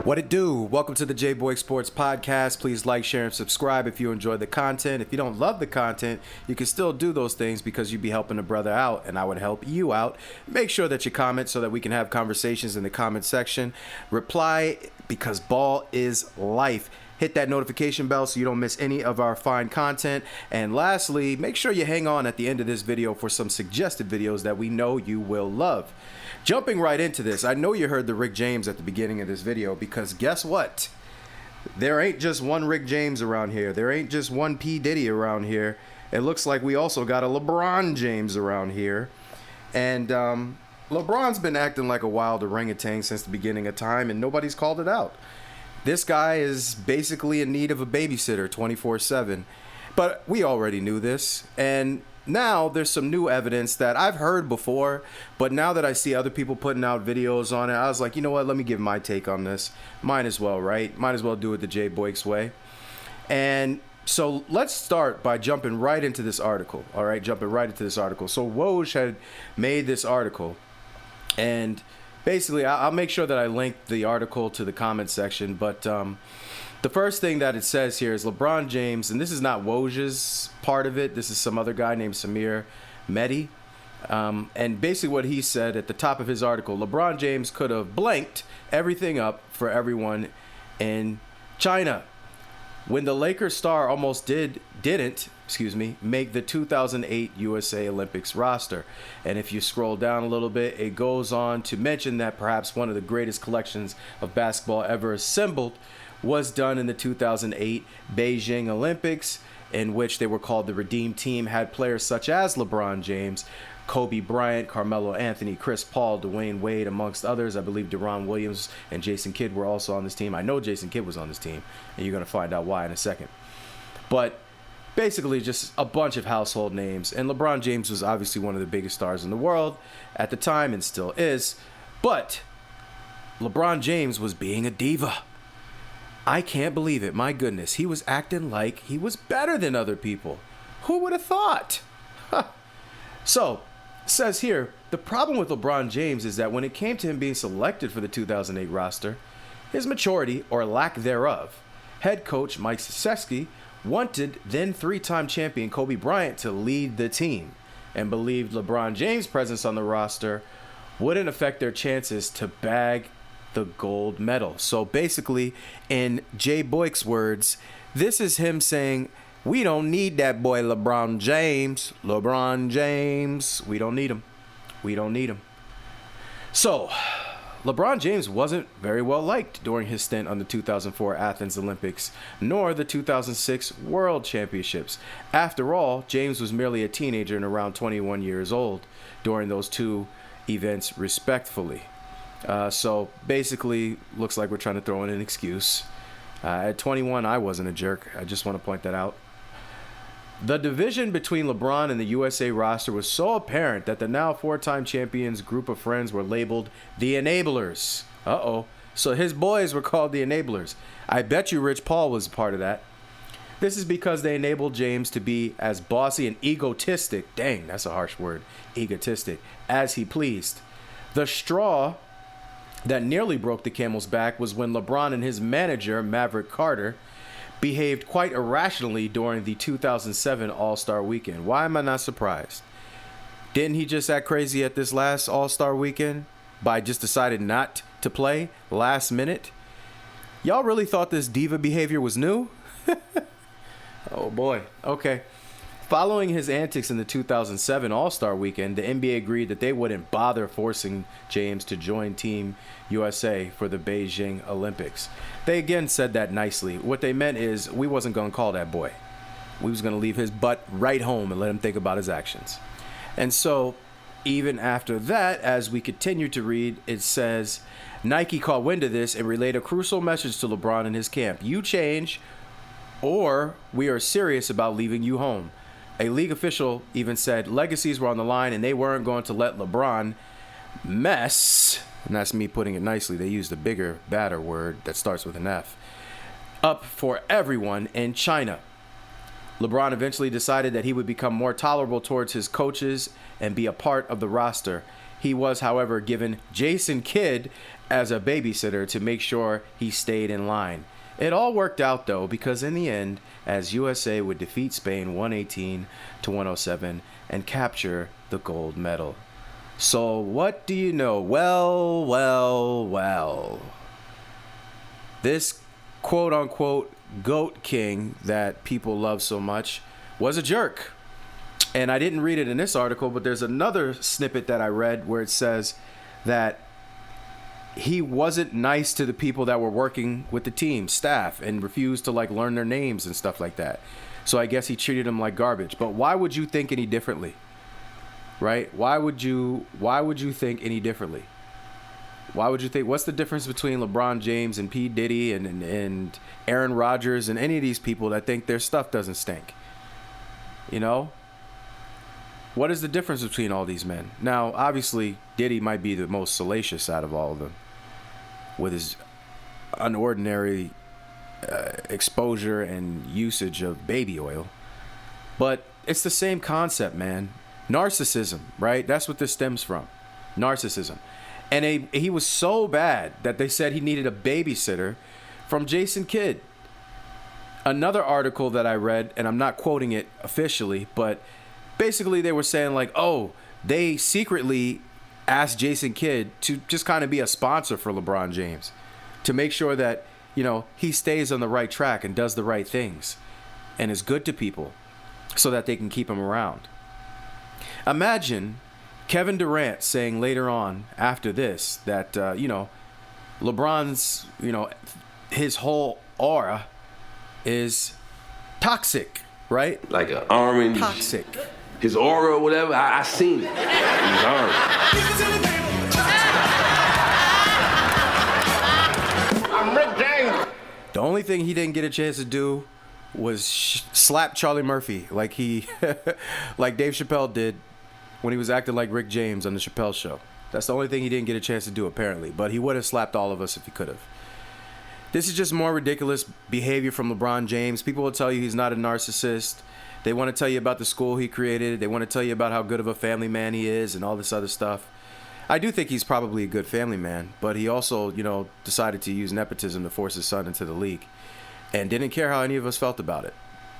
What it do? Welcome to the J-Boy Sports Podcast. Please like, share, and subscribe if you enjoy the content. If you don't love the content, you can still do those things because you'd be helping a brother out, and I would help you out. Make sure that you comment so that we can have conversations in the comment section. Reply because ball is life. Hit that notification bell so you don't miss any of our fine content. And lastly, make sure you hang on at the end of this video for some suggested videos that we know you will love. Jumping right into this, I know you heard the Rick James at the beginning of this video because guess what? There ain't just one Rick James around here. There ain't just one P. Diddy around here. It looks like we also got a LeBron James around here. And LeBron's been acting like a wild orangutan since the beginning of time, and nobody's called it out. This guy is basically in need of a babysitter 24/7. But we already knew this, and now there's some new evidence that I've heard before, but now that I see other people putting out videos on it, I was like, you know what, let me give my take on this. Might as well, right? Might as well do it the Jay Boykes way. And so let's start by jumping right into this article, all right? Jumping right into this article. So Woj had made this article, and basically I'll make sure that I link the article to the comment section, but the first thing that it says here is LeBron James, and this is not Woj's part of it. This is some other guy named Samir Mehdi. And basically what he said at the top of his article, LeBron James could have blanked everything up for everyone in China. When the Lakers star almost didn't make the 2008 USA Olympics roster. And if you scroll down a little bit, it goes on to mention that perhaps one of the greatest collections of basketball ever assembled was done in the 2008 Beijing Olympics, in which they were called the Redeem Team, had players such as LeBron James, Kobe Bryant, Carmelo Anthony, Chris Paul, Dwayne Wade, amongst others. I believe Deron Williams and Jason Kidd were also on this team. I know Jason Kidd was on this team, and you're going to find out why in a second. But basically just a bunch of household names, and LeBron James was obviously one of the biggest stars in the world at the time and still is, but LeBron James was being a diva. I can't believe it. My goodness. He was acting like he was better than other people. Who would have thought? Huh. So, it says here, the problem with LeBron James is that when it came to him being selected for the 2008 roster, his maturity, or lack thereof, head coach Mike Krzyzewski wanted then three-time champion Kobe Bryant to lead the team and believed LeBron James' presence on the roster wouldn't affect their chances to bag the gold medal. So basically, in Jay Boykes' words, this is him saying, we don't need that boy LeBron James. LeBron James, we don't need him. We don't need him. So, LeBron James wasn't very well liked during his stint on the 2004 Athens Olympics, nor the 2006 World Championships. After all, James was merely a teenager and around 21 years old during those two events, respectively. So basically, looks like we're trying to throw in an excuse. At 21, I wasn't a jerk. I just want to point that out. The division between LeBron and the USA roster was so apparent that the now four-time champions group of friends were labeled the Enablers. Uh-oh. So his boys were called the Enablers. I bet you Rich Paul was part of that. This is because they enabled James to be as bossy and egotistic, dang, that's a harsh word, egotistic, as he pleased. The straw that nearly broke the camel's back was when LeBron and his manager, Maverick Carter, behaved quite irrationally during the 2007 All-Star Weekend. Why am I not surprised? Didn't he just act crazy at this last All-Star Weekend by just deciding not to play last minute? Y'all really thought this diva behavior was new? Oh boy. Okay. Following his antics in the 2007 All-Star Weekend, the NBA agreed that they wouldn't bother forcing James to join Team USA for the Beijing Olympics. They again said that nicely. What they meant is we wasn't going to call that boy. We was going to leave his butt right home and let him think about his actions. And so, even after that, as we continue to read, it says, Nike caught wind of this and relayed a crucial message to LeBron and his camp. You change, or we are serious about leaving you home. A league official even said legacies were on the line and they weren't going to let LeBron mess, and that's me putting it nicely, they used a bigger, badder word that starts with an F, up for everyone in China. LeBron eventually decided that he would become more tolerable towards his coaches and be a part of the roster. He was, however, given Jason Kidd as a babysitter to make sure he stayed in line. It all worked out, though, because in the end, as USA would defeat Spain 118-107 and capture the gold medal. So what do you know? Well. This quote-unquote GOAT king that people love so much was a jerk. And I didn't read it in this article, but there's another snippet that I read where it says that he wasn't nice to the people that were working with the team, staff, and refused to like learn their names and stuff like that. So I guess he treated them like garbage. But why would you think any differently? Right? Why would you think any differently? Why would you think? What's the difference between LeBron James and P. Diddy and Aaron Rodgers and any of these people that think their stuff doesn't stink? You know? What is the difference between all these men? Now, obviously, Diddy might be the most salacious out of all of them with his unordinary exposure and usage of baby oil. But it's the same concept, man. Narcissism, right? That's what this stems from. Narcissism. And he was so bad that they said he needed a babysitter from Jason Kidd. Another article that I read, and I'm not quoting it officially, but basically they were saying like, oh, they secretly asked Jason Kidd to just kind of be a sponsor for LeBron James to make sure that, you know, he stays on the right track and does the right things and is good to people so that they can keep him around. Imagine Kevin Durant saying later on after this that, LeBron's, his whole aura is toxic, right? Like an orange. Toxic. His aura or whatever, I seen it. It was orange. I'm Rick James. The only thing he didn't get a chance to do was slap Charlie Murphy like like Dave Chappelle did when he was acting like Rick James on the Chappelle Show. That's the only thing he didn't get a chance to do, apparently. But he would have slapped all of us if he could have. This is just more ridiculous behavior from LeBron James. People will tell you he's not a narcissist. They want to tell you about the school he created. They want to tell you about how good of a family man he is and all this other stuff. I do think he's probably a good family man, but he also, decided to use nepotism to force his son into the league and didn't care how any of us felt about it.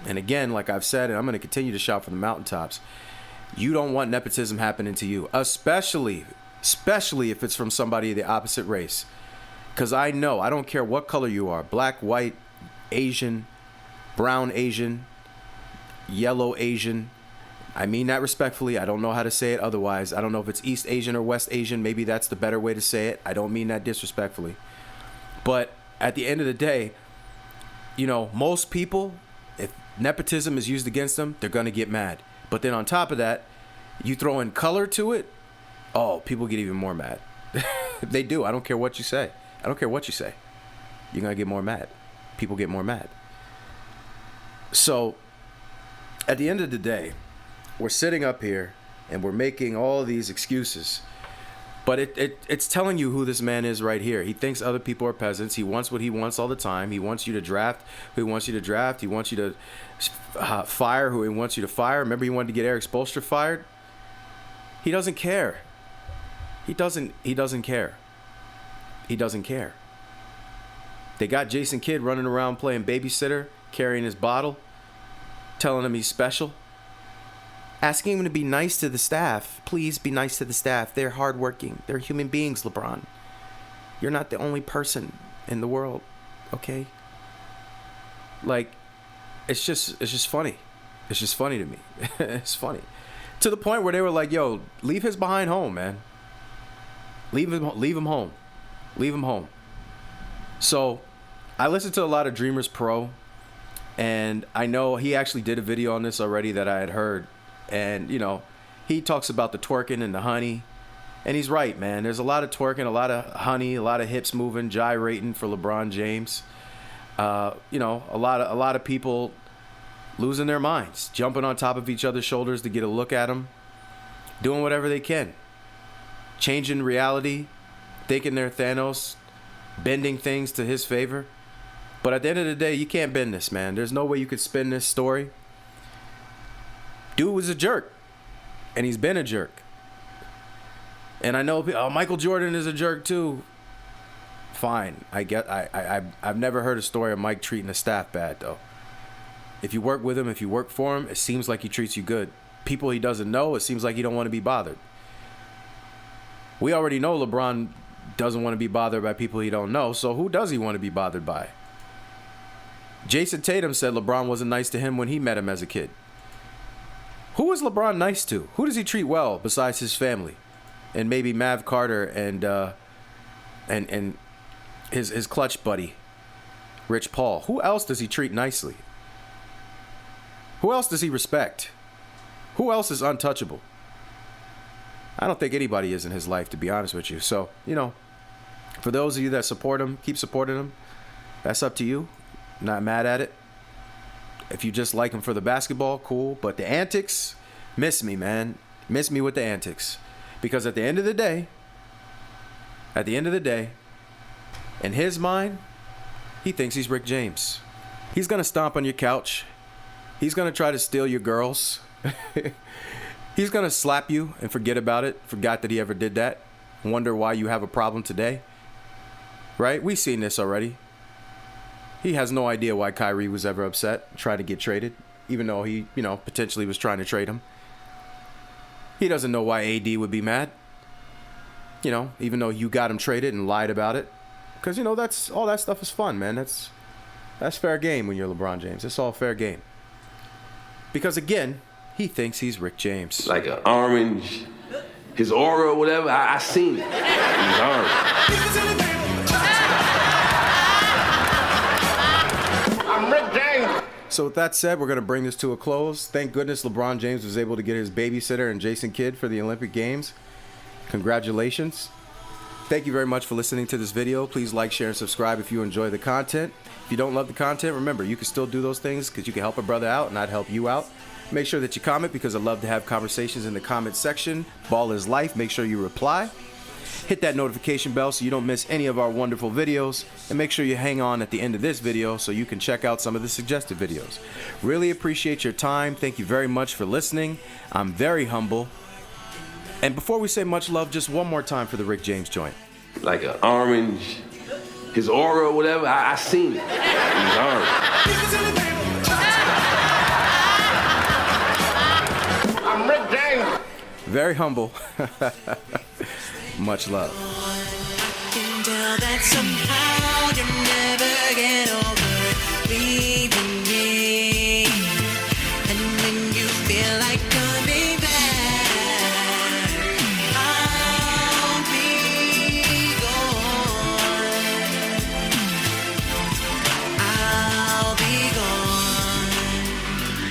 And again, like I've said, and I'm going to continue to shout from the mountaintops, you don't want nepotism happening to you, especially if it's from somebody of the opposite race. Because I know, I don't care what color you are, black, white, Asian, brown Asian, yellow Asian. I mean that respectfully. I don't know how to say it otherwise. I don't know if it's East Asian or West Asian. Maybe that's the better way to say it. I don't mean that disrespectfully. But at the end of the day, most people, if nepotism is used against them, they're going to get mad. But then on top of that, you throw in color to it, oh, people get even more mad. They do. I don't care what you say. I don't care what you say. You're going to get more mad. People get more mad. So at the end of the day, we're sitting up here and we're making all these excuses. But it's telling you who this man is right here. He thinks other people are peasants. He wants what he wants all the time. He wants you to draft who he wants you to draft. He wants you to fire who he wants you to fire. Remember he wanted to get Eric Spoelstra fired? He doesn't care. He doesn't care. He doesn't care. They got Jason Kidd running around playing babysitter, carrying his bottle, telling him he's special. Asking him to be nice to the staff. Please be nice to the staff. They're hardworking. They're human beings, LeBron. You're not the only person in the world, okay? Like, it's just funny. It's just funny to me. It's funny. To the point where they were like, yo, leave his behind home, man. Leave him home. Leave him home. So, I listened to a lot of Dreamers Pro, and I know he actually did a video on this already that I had heard. And, he talks about the twerking and the honey. And he's right, man. There's a lot of twerking, a lot of honey, a lot of hips moving, gyrating for LeBron James. A lot of people losing their minds, jumping on top of each other's shoulders to get a look at him, doing whatever they can, changing reality, thinking they're Thanos, bending things to his favor. But at the end of the day, you can't bend this, man. There's no way you could spin this story. Dude was a jerk, and he's been a jerk. And I know Michael Jordan is a jerk too. fine. I've never heard a story of Mike treating the staff bad, though. If you work with him, if you work for him, it seems like he treats you good. People he doesn't know, it seems like he don't want to be bothered. We already know LeBron doesn't want to be bothered by people he don't know, so who does he want to be bothered by? Jason Tatum said LeBron wasn't nice to him when he met him as a kid. Who is LeBron nice to? Who does he treat well besides his family? And maybe Mav Carter and his clutch buddy, Rich Paul. Who else does he treat nicely? Who else does he respect? Who else is untouchable? I don't think anybody is in his life, to be honest with you. So, for those of you that support him, keep supporting him. That's up to you. Not mad at it. If you just like him for the basketball, cool. But the antics, miss me, man. Miss me with the antics. Because at the end of the day, in his mind, he thinks he's Rick James. He's going to stomp on your couch. He's going to try to steal your girls. He's going to slap you and forget about it. Forgot that he ever did that. Wonder why you have a problem today. Right? We've seen this already. He has no idea why Kyrie was ever upset, tried to get traded, even though he, potentially was trying to trade him. He doesn't know why AD would be mad. Even though you got him traded and lied about it. Because, that's all that stuff is fun, man. That's fair game when you're LeBron James. It's all fair game. Because, again, he thinks he's Rick James. Like an orange, his aura or whatever, I seen it. He's orange. I'm Rick James. So with that said, we're going to bring this to a close. Thank goodness LeBron James was able to get his babysitter and Jason Kidd for the Olympic Games. Congratulations. Thank you very much for listening to this video. Please like, share, and subscribe if you enjoy the content. If you don't love the content, remember, you can still do those things because you can help a brother out and I'd help you out. Make sure that you comment because I love to have conversations in the comment section. Ball is life. Make sure you reply. Hit that notification bell so you don't miss any of our wonderful videos. And make sure you hang on at the end of this video so you can check out some of the suggested videos. Really appreciate your time. Thank you very much for listening. I'm very humble. And before we say much love, just one more time for the Rick James joint. Like an orange, his aura or whatever, I seen it. He's orange. I'm Rick James. Very humble. Much love. That somehow you never get over leaving me.